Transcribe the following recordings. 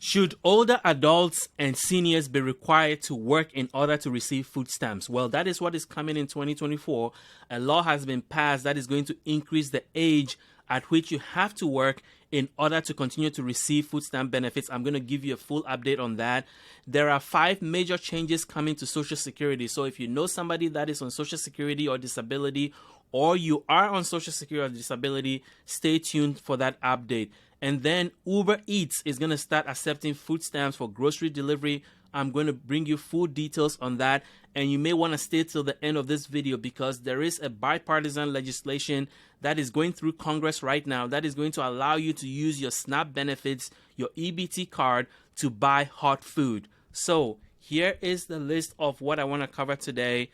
Should older adults and seniors be required to work in order to receive food stamps? Well, that is what is coming in 2024. A law has been passed that is going to increase the age at which you have to work in order to continue to receive food stamp benefits. I'm going to give you a full update on that. There are 5 major changes coming to Social Security. So if you know somebody that is on Social Security or disability, or you are on Social Security or disability, stay tuned for that update. And then UberEats is going to start accepting food stamps for grocery delivery. I'm going to bring you full details on that. And you may want to stay till the end of this video because there is a bipartisan legislation that is going through Congress right now that is going to allow you to use your SNAP benefits, your EBT card, to buy hot food. So here is the list of what I want to cover today.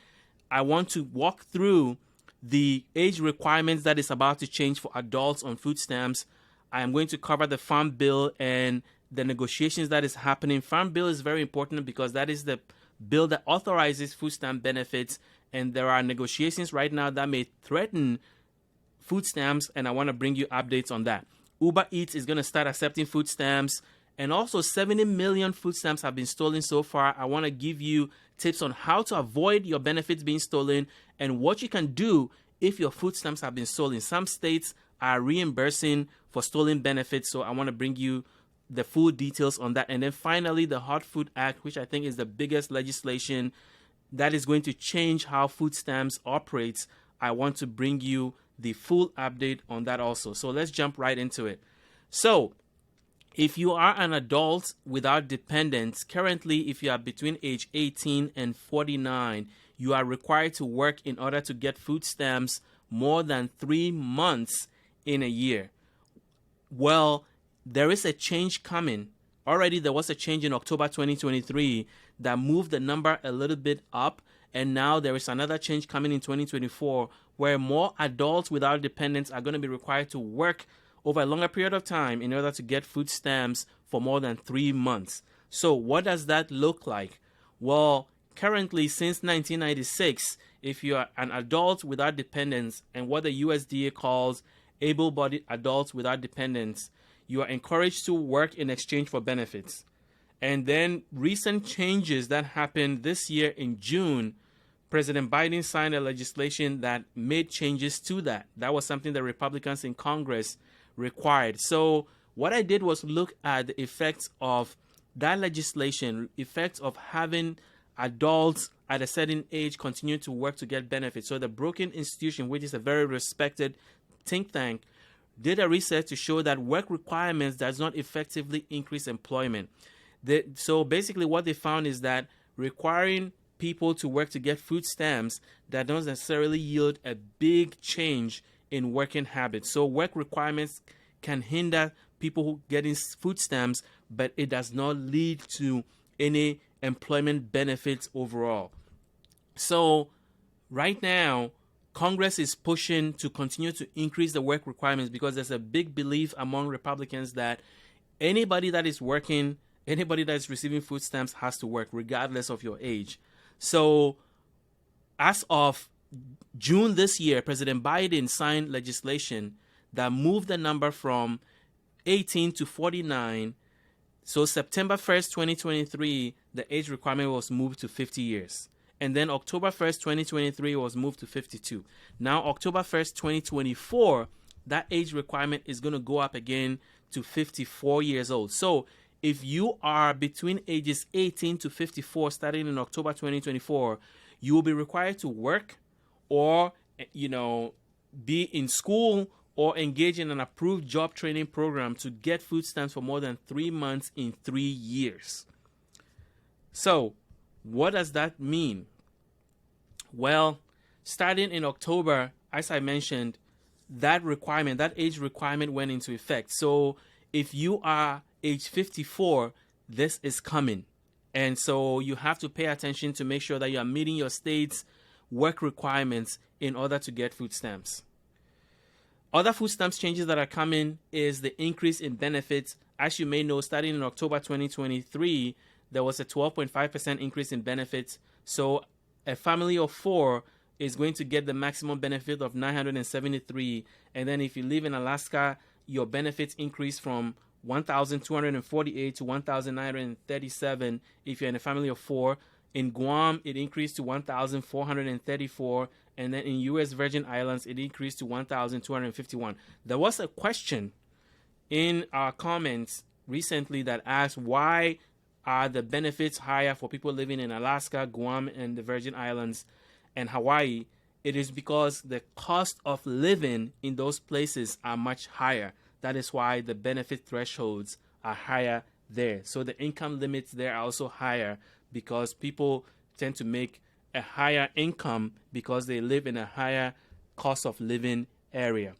I want to walk through the age requirements that is about to change for adults on food stamps. I am going to cover the Farm Bill and the negotiations that is happening. Farm Bill is very important because that is the bill that authorizes food stamp benefits, and there are negotiations right now that may threaten food stamps, and I want to bring you updates on that. UberEats is going to start accepting food stamps, and also 70 million food stamps have been stolen so far. I want to give you tips on how to avoid your benefits being stolen and what you can do if your food stamps have been stolen. Some states are reimbursing for stolen benefits, so I want to bring you the full details on that. And then finally, the Hot Food Act, which I think is the biggest legislation that is going to change how food stamps operates. I want to bring you the full update on that also. So let's jump right into it. So if you are an adult without dependents, currently if you are between age 18 and 49, you are required to work in order to get food stamps more than 3 months in a year. Well, there is a change coming. Already there was a change in October 2023 that moved the number a little bit up, and now there is another change coming in 2024 where more adults without dependents are going to be required to work over a longer period of time in order to get food stamps for more than 3 months. So what does that look like? Well, currently since 1996, if you are an adult without dependents and what the USDA calls able-bodied adults without dependents, you are encouraged to work in exchange for benefits. And then recent changes that happened this year in June, President Biden signed a legislation that made changes to that. That was something that Republicans in Congress required. So what I did was look at the effects of that legislation, effects of having adults at a certain age continue to work to get benefits. So the Brookings Institution, which is a very respected think tank, did a research to show that work requirements does not effectively increase employment. So basically what they found is that requiring people to work to get food stamps, that doesn't necessarily yield a big change in working habits. So work requirements can hinder people who getting food stamps, but it does not lead to any employment benefits overall. So right now, Congress is pushing to continue to increase the work requirements because there's a big belief among Republicans that anybody that is working, anybody that is receiving food stamps has to work regardless of your age. So as of June this year, President Biden signed legislation that moved the number from 18 to 49. So September 1st, 2023, the age requirement was moved to 50 years. And then October 1st, 2023 was moved to 52. Now, October 1st, 2024, that age requirement is going to go up again to 54 years old. So if you are between ages 18 to 54, starting in October 2024, you will be required to work or, be in school or engage in an approved job training program to get food stamps for more than 3 months in 3 years. So what does that mean? Well, starting in October, as I mentioned, that age requirement went into effect. So if you are age 54, this is coming. And so you have to pay attention to make sure that you are meeting your state's work requirements in order to get food stamps. Other food stamps changes that are coming is the increase in benefits. As you may know, starting in October 2023, there was a 12.5% increase in benefits. So a family of 4 is going to get the maximum benefit of $973. And then if you live in Alaska, your benefits increase from $1,248 to $1,937 if you're in a family of 4. In Guam, it increased to $1,434, and then in U.S. Virgin Islands, it increased to $1,251. There was a question in our comments recently that asked, why are the benefits higher for people living in Alaska, Guam, and the Virgin Islands and Hawaii? It is because the cost of living in those places are much higher. That is why the benefit thresholds are higher there. So the income limits there are also higher because people tend to make a higher income because they live in a higher cost of living area.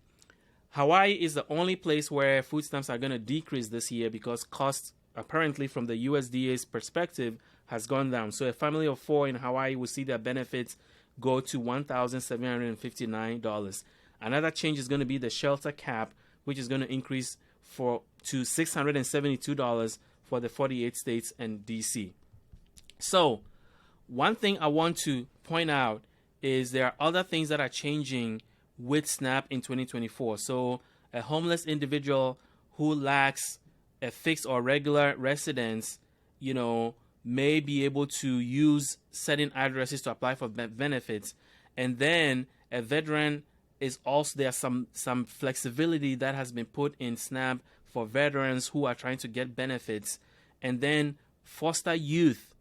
Hawaii is the only place where food stamps are going to decrease this year because costs, apparently from the USDA's perspective, has gone down. So a family of 4 in Hawaii will see their benefits go to $1,759. Another change is going to be the shelter cap, which is going to increase to $672 for the 48 states and DC. So one thing I want to point out is there are other things that are changing with SNAP in 2024. So a homeless individual who lacks a fixed or regular residence, may be able to use certain addresses to apply for benefits. And then a veteran is also, there's some flexibility that has been put in SNAP for veterans who are trying to get benefits. And then foster youth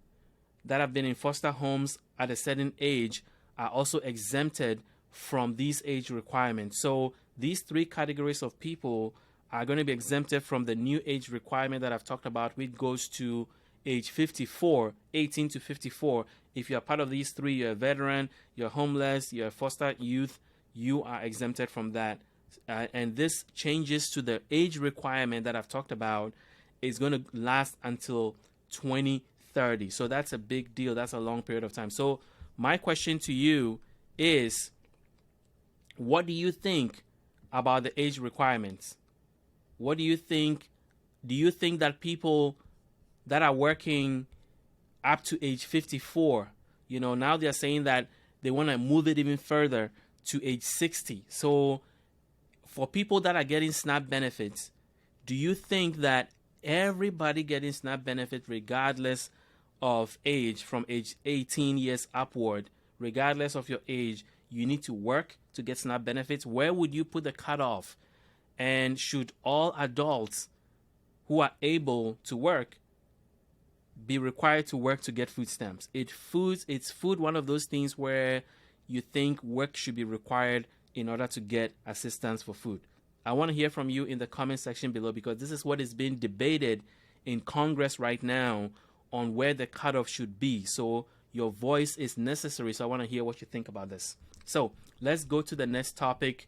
that have been in foster homes at a certain age are also exempted from these age requirements. So these 3 categories of people are going to be exempted from the new age requirement that I've talked about, which goes to age 54, 18 to 54. If you're part of these 3, you're a veteran, you're homeless, you're a foster youth, you are exempted from that. And this changes to the age requirement that I've talked about is going to last until 2030. So that's a big deal. That's a long period of time. So my question to you is, what do you think about the age requirements? What do you think? Do you think that people that are working up to age 54, now they're saying that they want to move it even further to age 60. So for people that are getting SNAP benefits, do you think that everybody getting SNAP benefits, regardless of age, from age 18 years upward, regardless of your age, you need to work to get SNAP benefits? Where would you put the cutoff? And should all adults who are able to work be required to work to get food stamps? It's food one of those things where you think work should be required in order to get assistance for food. I want to hear from you in the comment section below, because this is what is being debated in Congress right now on where the cutoff should be. So your voice is necessary. So I want to hear what you think about this. So let's go to the next topic.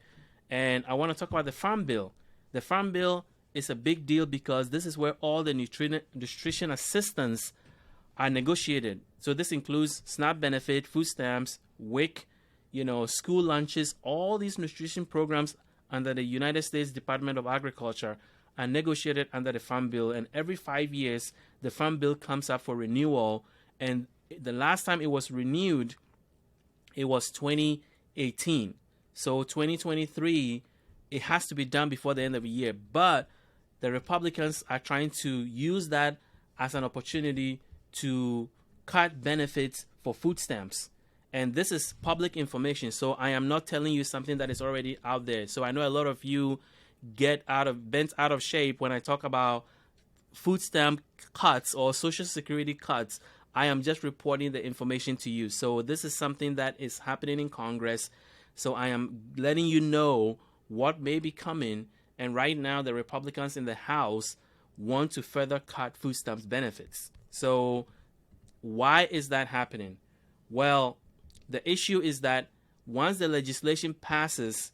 And I want to talk about the Farm Bill. The Farm Bill is a big deal because this is where all the nutrition assistance are negotiated. So this includes SNAP benefit, food stamps, WIC, school lunches. All these nutrition programs under the United States Department of Agriculture are negotiated under the Farm Bill. And every 5 years, the Farm Bill comes up for renewal. And the last time it was renewed, it was 2018. So 2023, it has to be done before the end of the year. But the Republicans are trying to use that as an opportunity to cut benefits for food stamps. And this is public information, so I am not telling you something that is already out there. So I know a lot of you get bent out of shape when I talk about food stamp cuts or Social Security cuts. I am just reporting the information to you. So this is something that is happening in Congress. So I am letting you know what may be coming. And right now, the Republicans in the House want to further cut food stamps benefits. So why is that happening? Well, the issue is that once the legislation passes,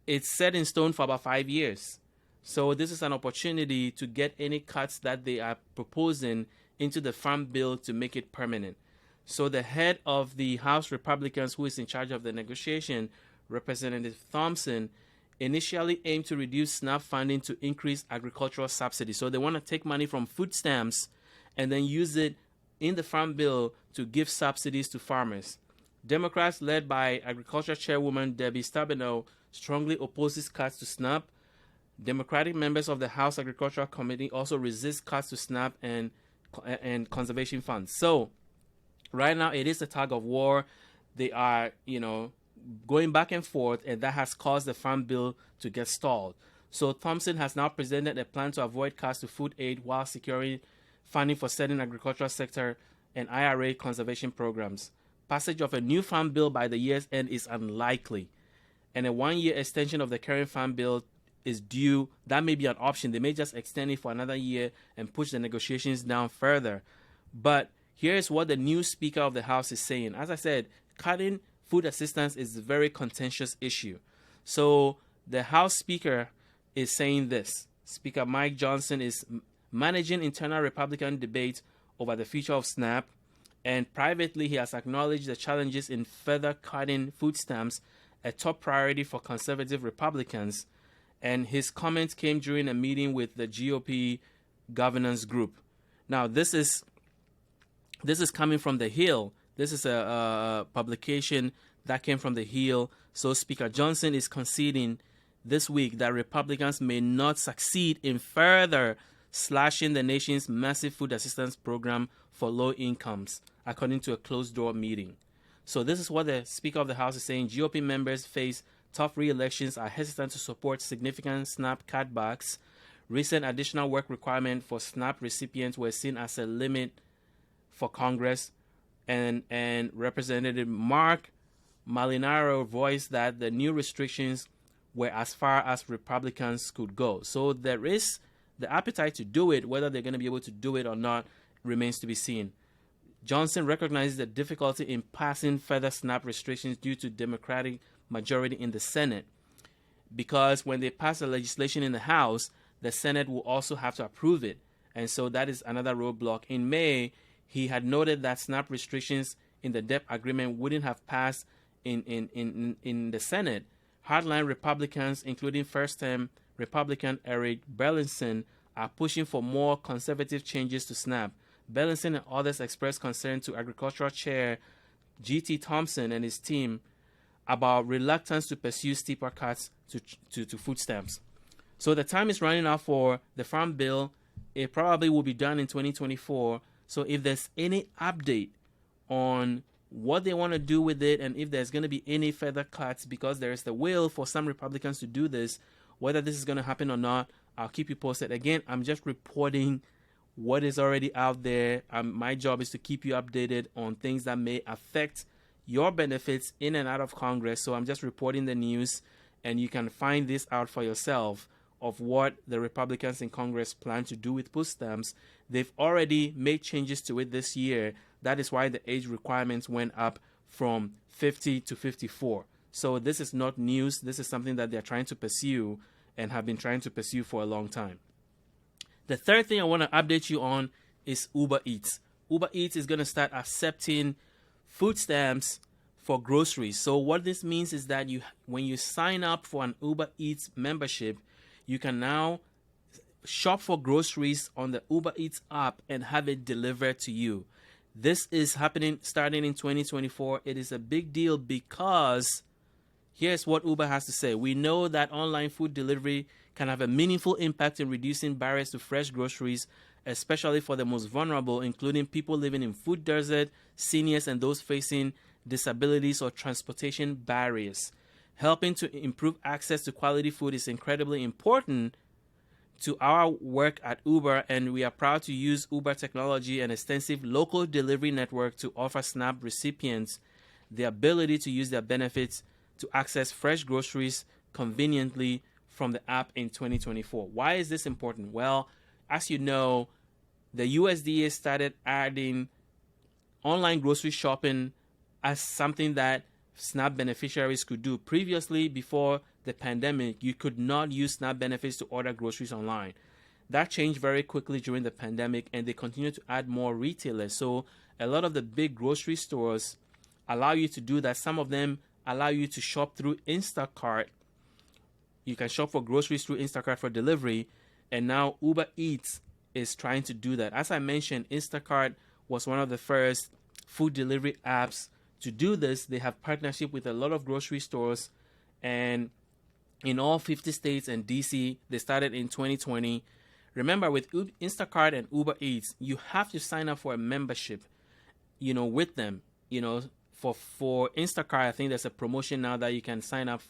it's set in stone for about 5 years. So this is an opportunity to get any cuts that they are proposing into the Farm Bill to make it permanent. So the head of the House Republicans, who is in charge of the negotiation, Representative Thompson, initially aimed to reduce SNAP funding to increase agricultural subsidies. So they want to take money from food stamps and then use it in the Farm Bill to give subsidies to farmers. Democrats, led by Agriculture Chairwoman Debbie Stabenow, strongly opposes cuts to SNAP. Democratic members of the House Agricultural Committee also resist cuts to SNAP and conservation funds. So right now it is a tug of war. They are, going back and forth, and that has caused the farm bill to get stalled. So Thompson has now presented a plan to avoid cuts to food aid while securing funding for certain agricultural sector and IRA conservation programs. Passage of a new farm bill by the year's end is unlikely, and a 1-year extension of the current farm bill is due. That may be an option. They may just extend it for another year and push the negotiations down further. But here's what the new Speaker of the House is saying. As I said, cutting food assistance is a very contentious issue. So the House Speaker is saying this. Speaker Mike Johnson is managing internal Republican debate over the future of SNAP, and privately he has acknowledged the challenges in further cutting food stamps, a top priority for conservative Republicans. And his comments came during a meeting with the GOP governance group. Now, this is coming from The Hill. This is a publication that came from The Hill. So Speaker Johnson is conceding this week that Republicans may not succeed in further slashing the nation's massive food assistance program for low incomes, according to a closed-door meeting. So this is what the Speaker of the House is saying. GOP members face tough re-elections, are hesitant to support significant SNAP cutbacks. Recent additional work requirement for SNAP recipients were seen as a limit for Congress, and Representative Mark Malinaro voiced that the new restrictions were as far as Republicans could go. So there is the appetite to do it. Whether they're going to be able to do it or not remains to be seen. Johnson recognizes the difficulty in passing further SNAP restrictions due to Democratic majority in the Senate, because when they pass the legislation in the House, the Senate will also have to approve it, and so that is another roadblock. In May, he had noted that SNAP restrictions in the debt agreement wouldn't have passed in the Senate. Hardline Republicans, including first-term Republican Eric Burlington, are pushing for more conservative changes to SNAP. Burlington and others expressed concern to Agricultural Chair G.T. Thompson and his team about reluctance to pursue steeper cuts to food stamps. So the time is running out for the Farm Bill. It probably will be done in 2024. So if there's any update on what they want to do with it, and if there's going to be any further cuts, because there is the will for some Republicans to do this, whether this is going to happen or not, I'll keep you posted. Again, I'm just reporting what is already out there. My job is to keep you updated on things that may affect your benefits in and out of Congress. So I'm just reporting the news, and you can find this out for yourself of what the Republicans in Congress plan to do with food stamps. They've already made changes to it this year. That is why the age requirements went up from 50 to 54. So this is not news. This is something that they're trying to pursue and have been trying to pursue for a long time. The third thing I want to update you on is UberEats. UberEats is going to start accepting food stamps for groceries. So what this means is that when you sign up for an UberEats membership, you can now shop for groceries on the UberEats app and have it delivered to you. This is happening starting in 2024. It is a big deal because here's what Uber has to say. We know that online food delivery can have a meaningful impact in reducing barriers to fresh groceries, especially for the most vulnerable, including people living in food desert, seniors, and those facing disabilities or transportation barriers. Helping to improve access to quality food is incredibly important to our work at Uber, and we are proud to use Uber technology and extensive local delivery network to offer SNAP recipients the ability to use their benefits to access fresh groceries conveniently from the app in 2024. Why is this important? Well, as you know, the USDA started adding online grocery shopping as something that SNAP beneficiaries could do. Previously, before the pandemic, you could not use SNAP benefits to order groceries online. That changed very quickly during the pandemic, and they continue to add more retailers. So a lot of the big grocery stores allow you to do that. Some of them allow you to shop through Instacart. You can shop for groceries through Instacart for delivery, and now Uber Eats is trying to do that. As I mentioned, Instacart was one of the first food delivery apps to do this. They have partnership with a lot of grocery stores, and in all 50 states and DC. They started in 2020. Remember, with Instacart and Uber Eats, you have to sign up for a membership, with them. For Instacart, I think there's a promotion now that you can sign up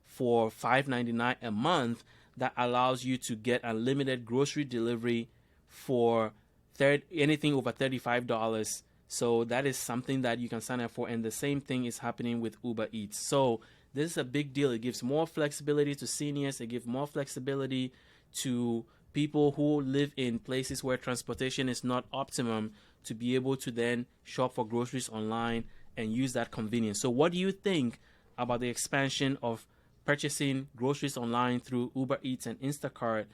for $5.99 a month that allows you to get unlimited grocery delivery for anything over $35. So that is something that you can sign up for, and the same thing is happening with Uber Eats. So this is a big deal. It gives more flexibility to seniors. It gives more flexibility to people who live in places where transportation is not optimum to be able to then shop for groceries online and use that convenience. So what do you think about the expansion of purchasing groceries online through Uber Eats and Instacart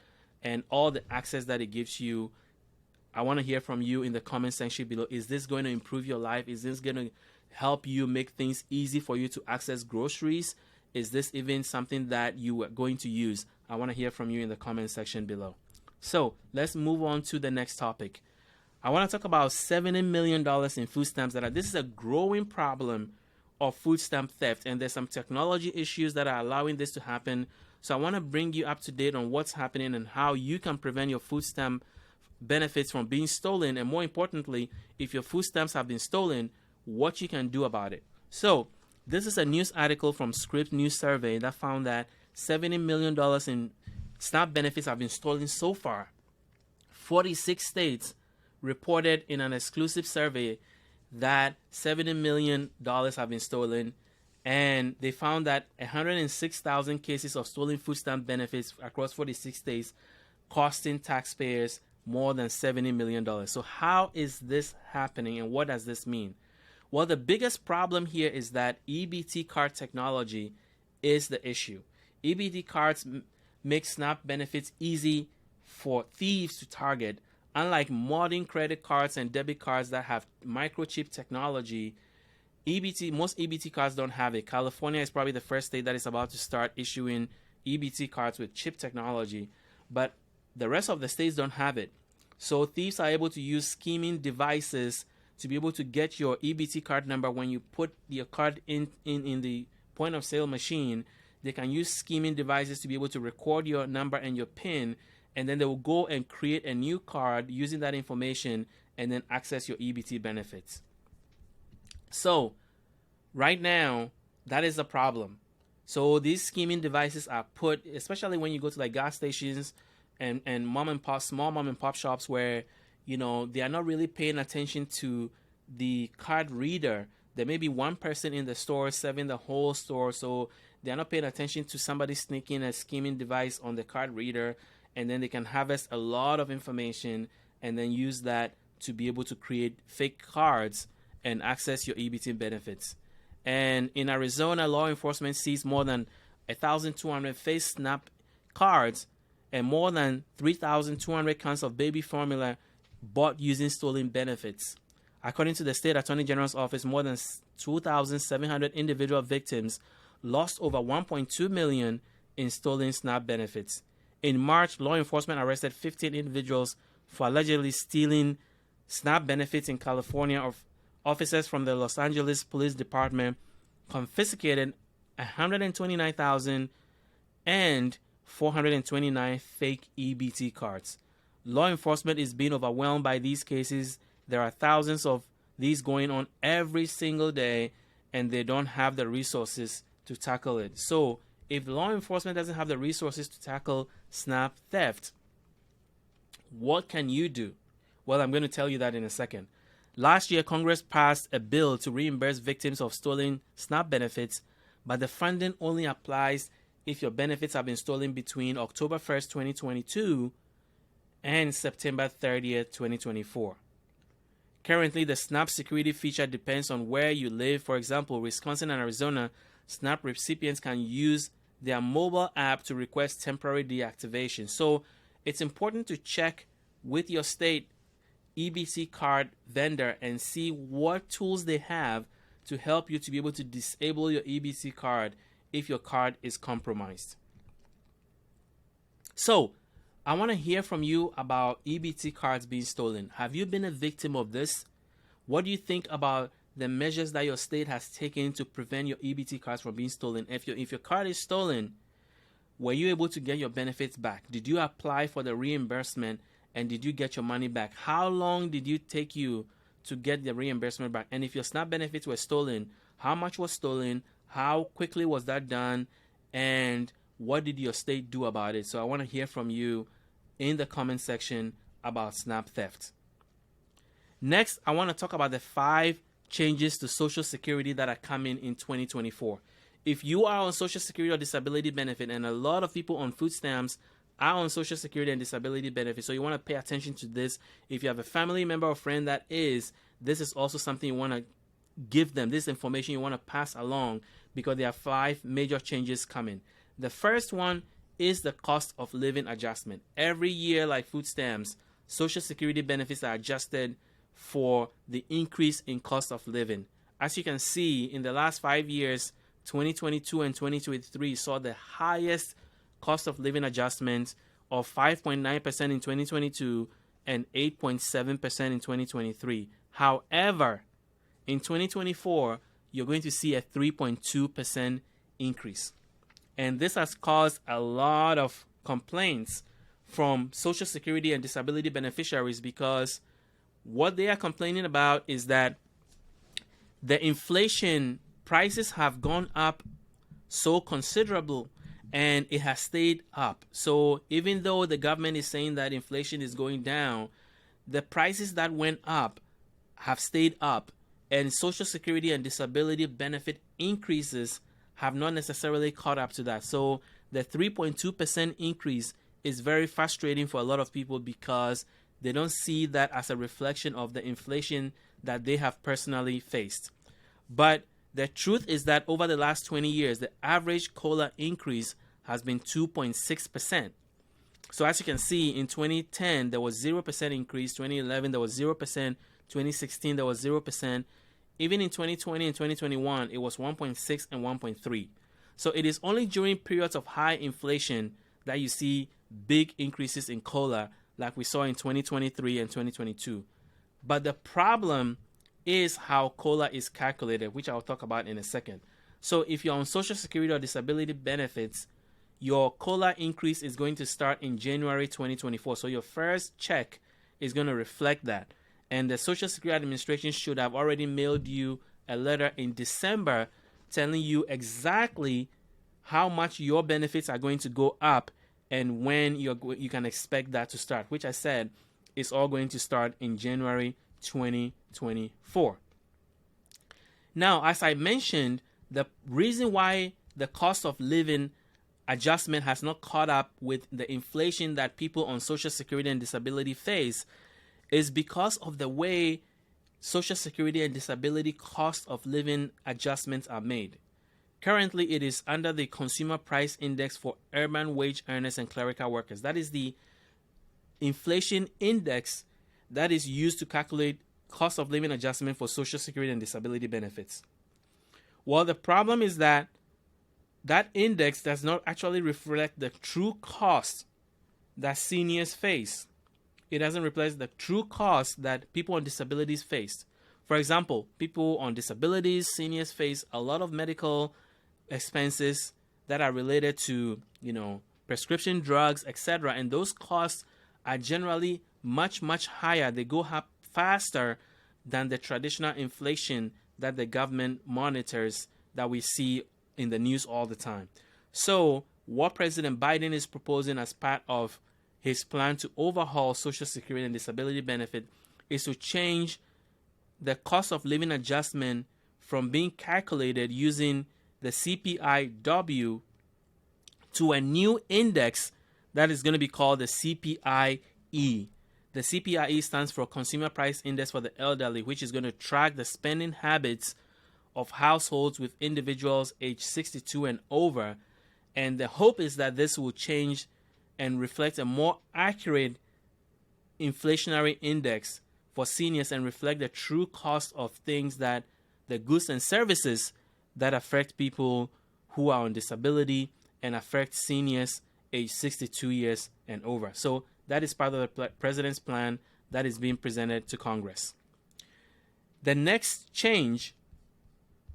and all the access that it gives you? I want to hear from you in the comment section below. Is this going to improve your life? Is this going to help you make things easy for you to access groceries? Is this even something that you are going to use? I want to hear from you in the comment section below. So let's move on to the next topic. I want to talk about $70 million in food stamps. This is a growing problem of food stamp theft, and there's some technology issues that are allowing this to happen. So I want to bring you up to date on what's happening and how you can prevent your food stamp benefits from being stolen, and more importantly, if your food stamps have been stolen, what you can do about it. So this is a news article from Scripps News Survey that found that $70 million in SNAP benefits have been stolen so far. 46 states reported in an exclusive survey that $70 million have been stolen, and they found that 106,000 cases of stolen food stamp benefits across 46 states, costing taxpayers more than $70 million. So how is this happening, and what does this mean? Well, the biggest problem here is that EBT card technology is the issue. EBT cards make SNAP benefits easy for thieves to target. Unlike modern credit cards and debit cards that have microchip technology, most EBT cards don't have it. California is probably the first state that is about to start issuing EBT cards with chip technology, but the rest of the states don't have it. So thieves are able to use scheming devices to be able to get your EBT card number. When you put your card in the point of sale machine, they can use scheming devices to be able to record your number and your PIN, and then they will go and create a new card using that information and then access your EBT benefits. So right now, that is a problem. So these scheming devices are put, especially when you go to like gas stations and small mom and pop shops where, they are not really paying attention to the card reader. There may be one person in the store serving the whole store, so they are not paying attention to somebody sneaking a scheming device on the card reader, and then they can harvest a lot of information and then use that to be able to create fake cards and access your EBT benefits. And in Arizona, law enforcement seized more than 1,200 fake SNAP cards and more than 3,200 cans of baby formula bought using stolen benefits. According to the state attorney general's office, more than 2,700 individual victims lost over $1.2 million in stolen SNAP benefits. In March, law enforcement arrested 15 individuals for allegedly stealing SNAP benefits in California. Officers from the Los Angeles Police Department confiscated 129,000 and 429 fake EBT cards. Law enforcement is being overwhelmed by these cases. There are thousands of these going on every single day, and they don't have the resources to tackle it. So if law enforcement doesn't have the resources to tackle SNAP theft, what can you do? Well, I'm going to tell you that in a second. Last year, Congress passed a bill to reimburse victims of stolen SNAP benefits, but the funding only applies if your benefits have been stolen between October 1st, 2022 and September 30th, 2024. Currently, the SNAP security feature depends on where you live. For example, Wisconsin and Arizona, SNAP recipients can use their mobile app to request temporary deactivation. So it's important to check with your state EBT card vendor and see what tools they have to help you to be able to disable your EBT card if your card is compromised. So I want to hear from you about EBT cards being stolen. Have you been a victim of this? What do you think about the measures that your state has taken to prevent your EBT cards from being stolen? If your card is stolen, were you able to get your benefits back? Did you apply for the reimbursement and did you get your money back? How long did it take you to get the reimbursement back? And if your SNAP benefits were stolen, how much was stolen? How quickly was that done? And what did your state do about it? So I want to hear from you in the comment section about SNAP theft. Next, I want to talk about the 5 changes to Social Security that are coming in 2024. If you are on Social Security or disability benefit, and a lot of people on food stamps are on Social Security and disability benefit, so you want to pay attention to this. If you have a family member or friend that is, this is also something you want to give them, this information you want to pass along, because there are 5 major changes coming. The first one is the cost of living adjustment. Every year, like food stamps, Social Security benefits are adjusted for the increase in cost of living. As you can see, in the last 5 years, 2022 and 2023 saw the highest cost of living adjustment of 5.9% in 2022 and 8.7% in 2023. However, in 2024, you're going to see a 3.2% increase. And this has caused a lot of complaints from Social Security and disability beneficiaries, because what they are complaining about is that the inflation prices have gone up so considerable and it has stayed up. So even though the government is saying that inflation is going down, the prices that went up have stayed up, and Social Security and disability benefit increases have not necessarily caught up to that. So the 3.2% increase is very frustrating for a lot of people, because they don't see that as a reflection of the inflation that they have personally faced. But the truth is that over the last 20 years, the average COLA increase has been 2.6%. So as you can see, in 2010, there was 0% increase. 2011, there was 0%. 2016, there was 0%. Even in 2020 and 2021, it was 1.6 and 1.3. So it is only during periods of high inflation that you see big increases in COLA, like we saw in 2023 and 2022. But the problem is how COLA is calculated, which I'll talk about in a second. So if you're on Social Security or disability benefits, your COLA increase is going to start in January 2024. So your first check is going to reflect that. And the Social Security Administration should have already mailed you a letter in December telling you exactly how much your benefits are going to go up and when you can expect that to start, which I said is all going to start in January 2024. Now, as I mentioned, the reason why the cost of living adjustment has not caught up with the inflation that people on Social Security and disability face is because of the way Social Security and disability cost of living adjustments are made. Currently, it is under the Consumer Price Index for urban wage earners and clerical workers. That is the inflation index that is used to calculate cost of living adjustment for Social Security and disability benefits. Well, the problem is that that index does not actually reflect the true cost that seniors face. It doesn't reflect the true cost that people on disabilities face. For example, people on disabilities, seniors face a lot of medical expenses that are related to, prescription drugs, etc. And those costs are generally much, much higher. They go up faster than the traditional inflation that the government monitors that we see in the news all the time. So what President Biden is proposing as part of his plan to overhaul Social Security and disability benefit is to change the cost of living adjustment from being calculated using the CPI-W to a new index that is going to be called the CPI-E. The CPI-E stands for Consumer Price Index for the Elderly, which is going to track the spending habits of households with individuals aged 62 and over. And the hope is that this will change and reflect a more accurate inflationary index for seniors and reflect the true cost of things, that the goods and services that affect people who are on disability and affect seniors aged 62 years and over. So that is part of the president's plan that is being presented to Congress. The next change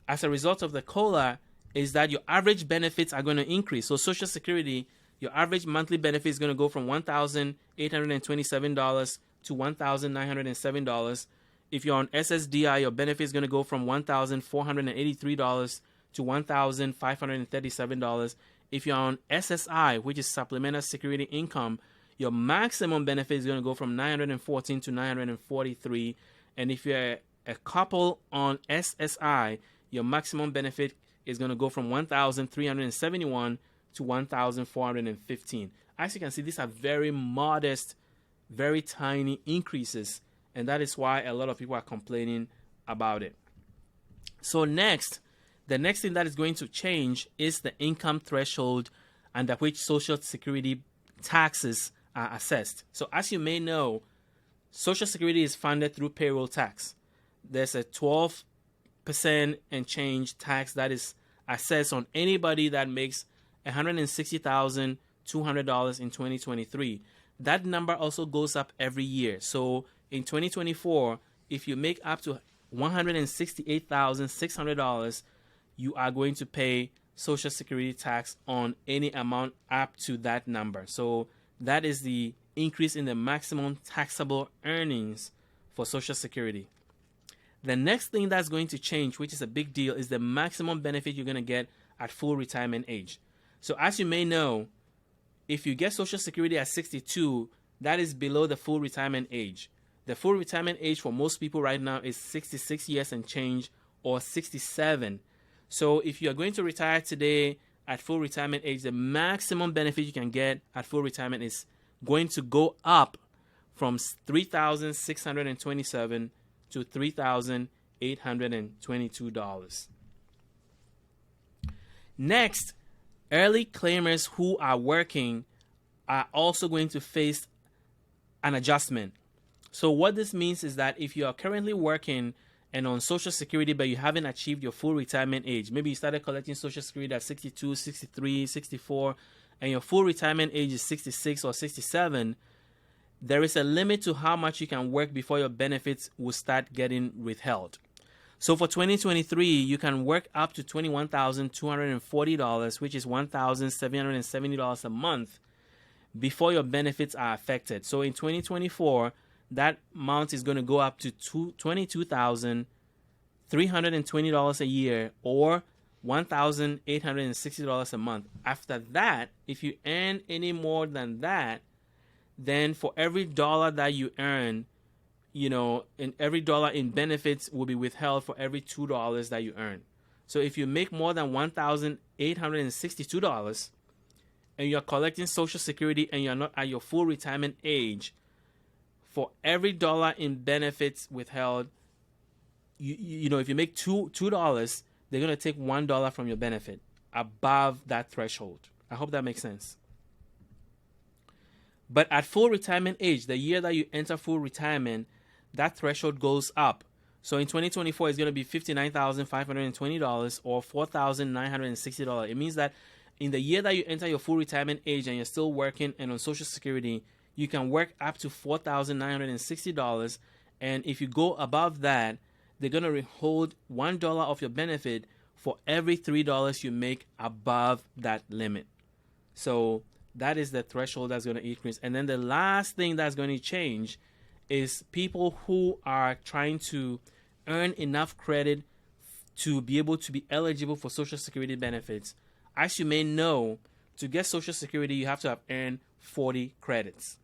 as a result of the COLA is that your average benefits are going to increase. So Social Security, your average monthly benefit is going to go from $1,827 to $1,907. If you're on SSDI, your benefit is going to go from $1,483 to $1,537. If you're on SSI, which is Supplemental Security Income, your maximum benefit is going to go from $914 to $943. And if you're a couple on SSI, your maximum benefit is going to go from $1,371 to $1,415. As you can see, these are very modest, very tiny increases, and that is why a lot of people are complaining about it. So the next thing that is going to change is the income threshold under which Social Security taxes are assessed. So as you may know, Social Security is funded through payroll tax. There's a 12% and change tax that is assessed on anybody that makes $160,200 in 2023. That number also goes up every year. So in 2024, if you make up to $168,600, you are going to pay Social Security tax on any amount up to that number. So that is the increase in the maximum taxable earnings for Social Security. The next thing that's going to change, which is a big deal, is the maximum benefit you're going to get at full retirement age. So as you may know, if you get Social Security at 62, that is below the full retirement age. The full retirement age for most people right now is 66 years and change, or 67. So if you are going to retire today at full retirement age, the maximum benefit you can get at full retirement is going to go up from $3,627 to $3,822. Next, early claimers who are working are also going to face an adjustment. So what this means is that if you are currently working and on Social Security, but you haven't achieved your full retirement age, maybe you started collecting Social Security at 62, 63, 64, and your full retirement age is 66 or 67, there is a limit to how much you can work before your benefits will start getting withheld. So for 2023, you can work up to $21,240, which is $1,770 a month, before your benefits are affected. So in 2024, that amount is going to go up to $22,320 a year, or $1,860 a month. After that, if you earn any more than that, then for every dollar that you earn, and every dollar in benefits will be withheld for every $2 that you earn. So if you make more than $1,862 and you're collecting Social Security and you're not at your full retirement age, for every dollar in benefits withheld, if you make $2, they're going to take $1 from your benefit above that threshold. I hope that makes sense. But at full retirement age, the year that you enter full retirement, that threshold goes up. So in 2024, it's going to be $59,520 or $4,960. It means that in the year that you enter your full retirement age and you're still working and on Social Security, you can work up to $4,960. And if you go above that, they're going to withhold $1 of your benefit for every $3 you make above that limit. So that is the threshold that's going to increase. And then the last thing that's going to change is people who are trying to earn enough credit to be able to be eligible for Social Security benefits. As you may know, to get Social Security, you have to have earned 40 credits.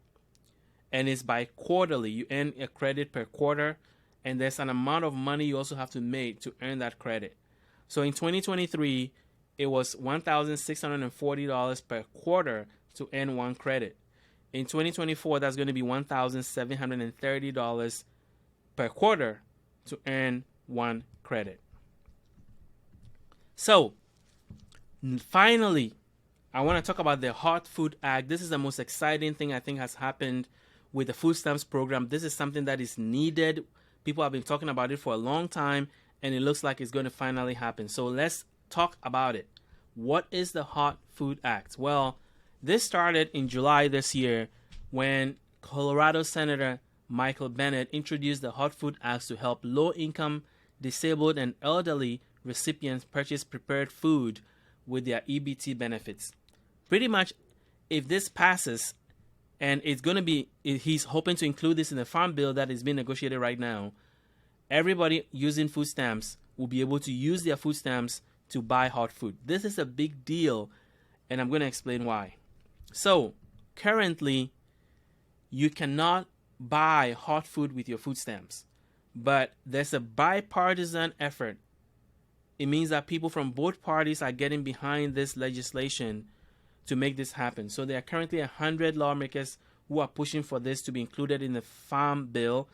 And it's by quarterly. You earn a credit per quarter, and there's an amount of money you also have to make to earn that credit. So in 2023, it was $1,640 per quarter to earn one credit. In 2024, that's going to be $1,730 per quarter to earn one credit. So, finally, I want to talk about the Hot Food Act. This is the most exciting thing I think has happened with the food stamps program. This is something that is needed. People have been talking about it for a long time, and it looks like it's going to finally happen. So let's talk about it. What is the Hot Food Act? Well, this started in July this year when Colorado Senator Michael Bennet introduced the Hot Food Act to help low-income, disabled, and elderly recipients purchase prepared food with their EBT benefits. Pretty much, if this passes, and it's going to be, he's hoping to include this in the farm bill that is being negotiated right now, everybody using food stamps will be able to use their food stamps to buy hot food. This is a big deal, and I'm going to explain why. So, currently, you cannot buy hot food with your food stamps, but there's a bipartisan effort. It means that people from both parties are getting behind this legislation to make this happen. So there are currently 100 lawmakers who are pushing for this to be included in the farm bill,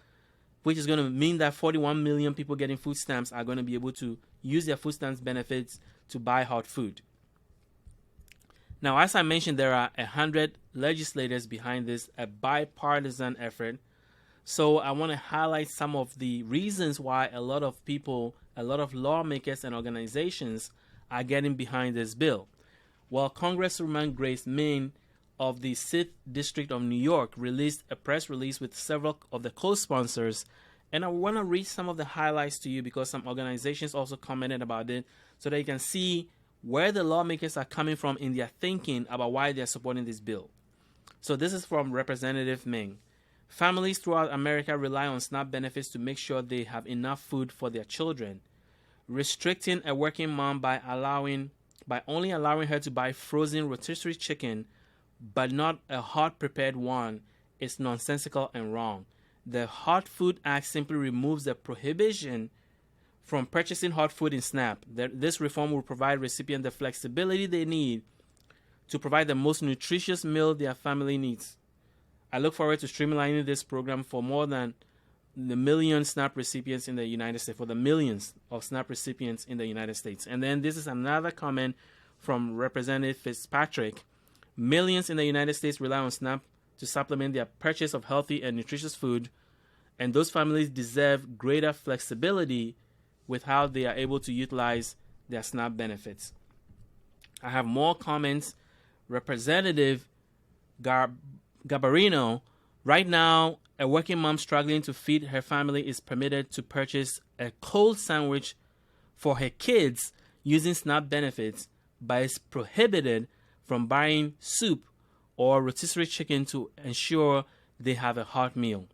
which is going to mean that 41 million people getting food stamps are going to be able to use their food stamps benefits to buy hot food. Now, as I mentioned, there are 100 legislators behind this, a bipartisan effort. So I want to highlight some of the reasons why a lot of people, a lot of lawmakers and organizations are getting behind this bill. Well, Congresswoman Grace Meng of the 6th District of New York released a press release with several of the co-sponsors. And I want to read some of the highlights to you because some organizations also commented about it so that you can see where the lawmakers are coming from in their thinking about why they're supporting this bill. So this is from Representative Meng. Families throughout America rely on SNAP benefits to make sure they have enough food for their children. Restricting a working mom by only allowing her to buy frozen rotisserie chicken, but not a hot prepared one, is nonsensical and wrong. The Hot Food Act simply removes the prohibition from purchasing hot food in SNAP. This reform will provide recipients the flexibility they need to provide the most nutritious meal their family needs. I look forward to streamlining this program for more than the million SNAP recipients in the United States, for the millions of SNAP recipients in the United States. And then this is another comment from Representative Fitzpatrick. Millions in the United States rely on SNAP to supplement their purchase of healthy and nutritious food, and those families deserve greater flexibility with how they are able to utilize their SNAP benefits. I have more comments. Representative Garbarino, right now, a working mom struggling to feed her family is permitted to purchase a cold sandwich for her kids using SNAP benefits, but is prohibited from buying soup or rotisserie chicken to ensure they have a hot meal.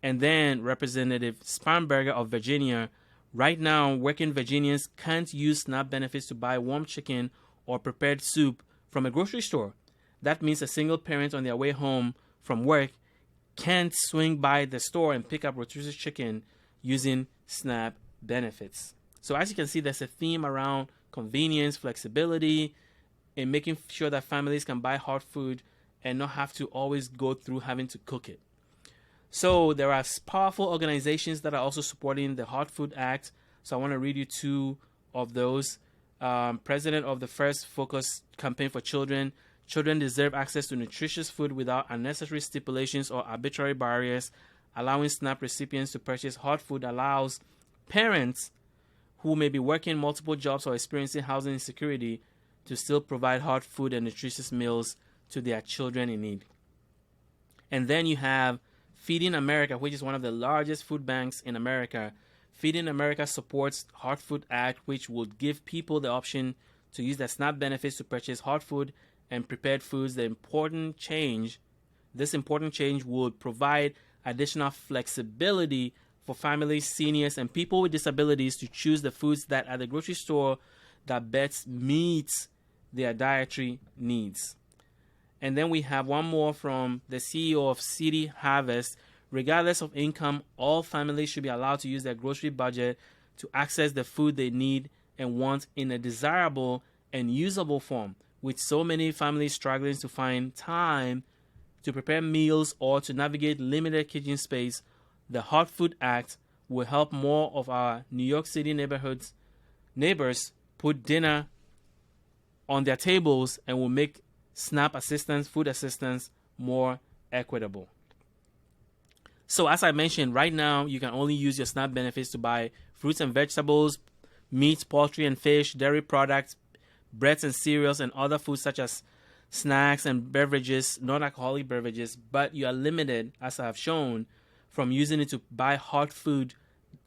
And then Representative Spanberger of Virginia, right now, working Virginians can't use SNAP benefits to buy warm chicken or prepared soup from a grocery store. That means a single parent on their way home from work can't swing by the store and pick up rotisserie chicken using SNAP benefits. So as you can see, there's a theme around convenience, flexibility, and making sure that families can buy hot food and not have to always go through having to cook it. So there are powerful organizations that are also supporting the Hot Food Act. So I want to read you two of those. President of the First Focus Campaign for Children. Children deserve access to nutritious food without unnecessary stipulations or arbitrary barriers. Allowing SNAP recipients to purchase hot food allows parents who may be working multiple jobs or experiencing housing insecurity to still provide hot food and nutritious meals to their children in need. And then you have Feeding America, which is one of the largest food banks in America. Feeding America supports Hot Food Act, which would give people the option to use their SNAP benefits to purchase hot food and prepared foods. This important change would provide additional flexibility for families, seniors, and people with disabilities to choose the foods that at the grocery store that best meets their dietary needs. And then we have one more from the CEO of City Harvest. Regardless of income, all families should be allowed to use their grocery budget to access the food they need and want in a desirable and usable form. With so many families struggling to find time to prepare meals or to navigate limited kitchen space, the Hot Food Act will help more of our New York City neighbors put dinner on their tables and will make SNAP assistance, food assistance, more equitable. So as I mentioned, right now you can only use your SNAP benefits to buy fruits and vegetables, meat, poultry and fish, dairy products, breads and cereals, and other foods such as snacks and beverages, non-alcoholic beverages, but you are limited, as I have shown, from using it to buy hot food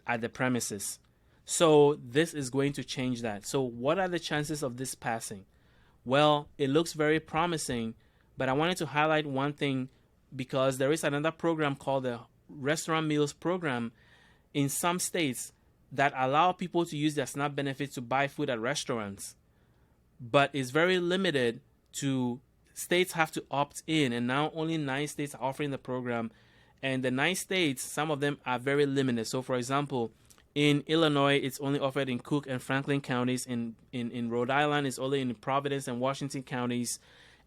at the premises. So this is going to change that. So what are the chances of this passing? Well, it looks very promising, but I wanted to highlight one thing because there is another program called the Restaurant Meals Program in some states that allow people to use their SNAP benefits to buy food at restaurants, but it's very limited to states have to opt in, and now only 9 states are offering the program. And the 9 states, some of them are very limited. So for example, in Illinois, it's only offered in Cook and Franklin counties. In Rhode Island, it's only in Providence and Washington counties.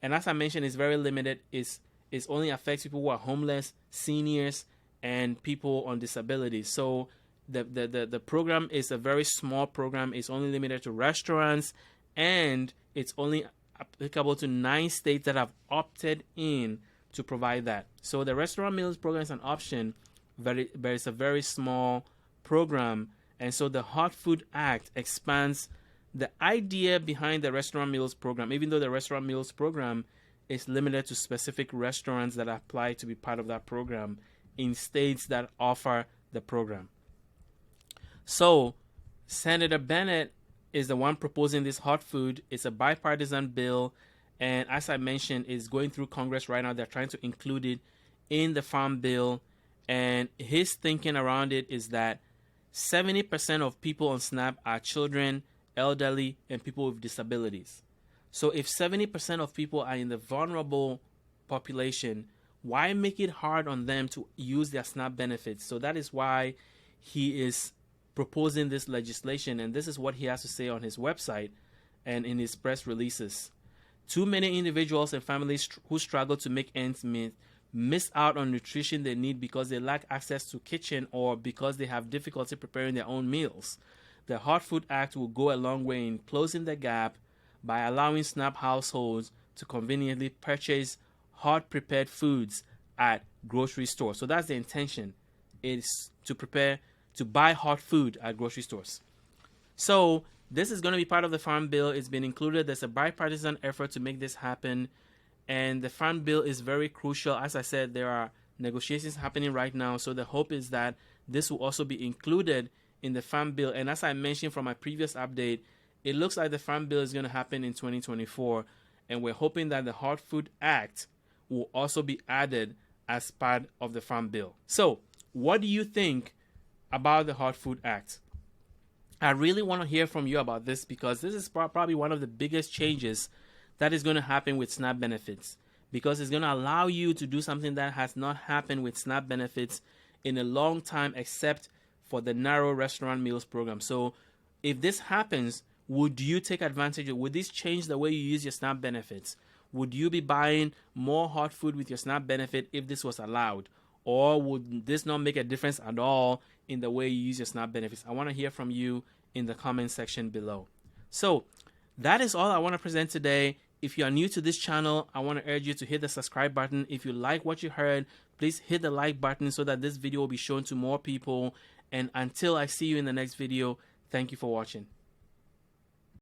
And as I mentioned, it's very limited. It only affects people who are homeless, seniors, and people on disability. So the program is a very small program. It's only limited to restaurants, and it's only applicable to 9 states that have opted in to provide that. So the Restaurant Meals Program is an option, but it's a very small program. And so the Hot Food Act expands the idea behind the Restaurant Meals Program, even though the Restaurant Meals Program is limited to specific restaurants that apply to be part of that program in states that offer the program. So Senator Bennett is the one proposing this hot food. It's a bipartisan bill, and as I mentioned, it's going through Congress right now. They're trying to include it in the Farm Bill, and his thinking around it is that 70% of people on SNAP are children, elderly, and people with disabilities. So if 70% of people are in the vulnerable population, why make it hard on them to use their SNAP benefits? So that is why he is proposing this legislation, and this is what he has to say on his website and in his press releases. Too many individuals and families who struggle to make ends meet miss out on nutrition they need because they lack access to kitchen or because they have difficulty preparing their own meals. The Hot Food Act will go a long way in closing the gap by allowing SNAP households to conveniently purchase hot prepared foods at grocery stores. So that's the intention, is to buy hot food at grocery stores. So this is going to be part of the Farm Bill. It's been included. There's a bipartisan effort to make this happen. And the Farm Bill is very crucial. As I said, there are negotiations happening right now. So the hope is that this will also be included in the Farm Bill. And as I mentioned from my previous update, it looks like the Farm Bill is going to happen in 2024. And we're hoping that the Hot Food Act will also be added as part of the Farm Bill. So what do you think about the Hot Food Act? I really want to hear from you about this because this is probably one of the biggest changes that is going to happen with SNAP benefits, because it's going to allow you to do something that has not happened with SNAP benefits in a long time, except for the narrow Restaurant Meals Program. So if this happens, would you take advantage of it? Would this change the way you use your SNAP benefits? Would you be buying more hot food with your SNAP benefit if this was allowed? Or would this not make a difference at all in the way you use your SNAP benefits? I want to hear from you in the comment section below. So that is all I want to present today. If you are new to this channel, I want to urge you to hit the subscribe button. If you like what you heard, please hit the like button so that this video will be shown to more people. And until I see you in the next video, thank you for watching.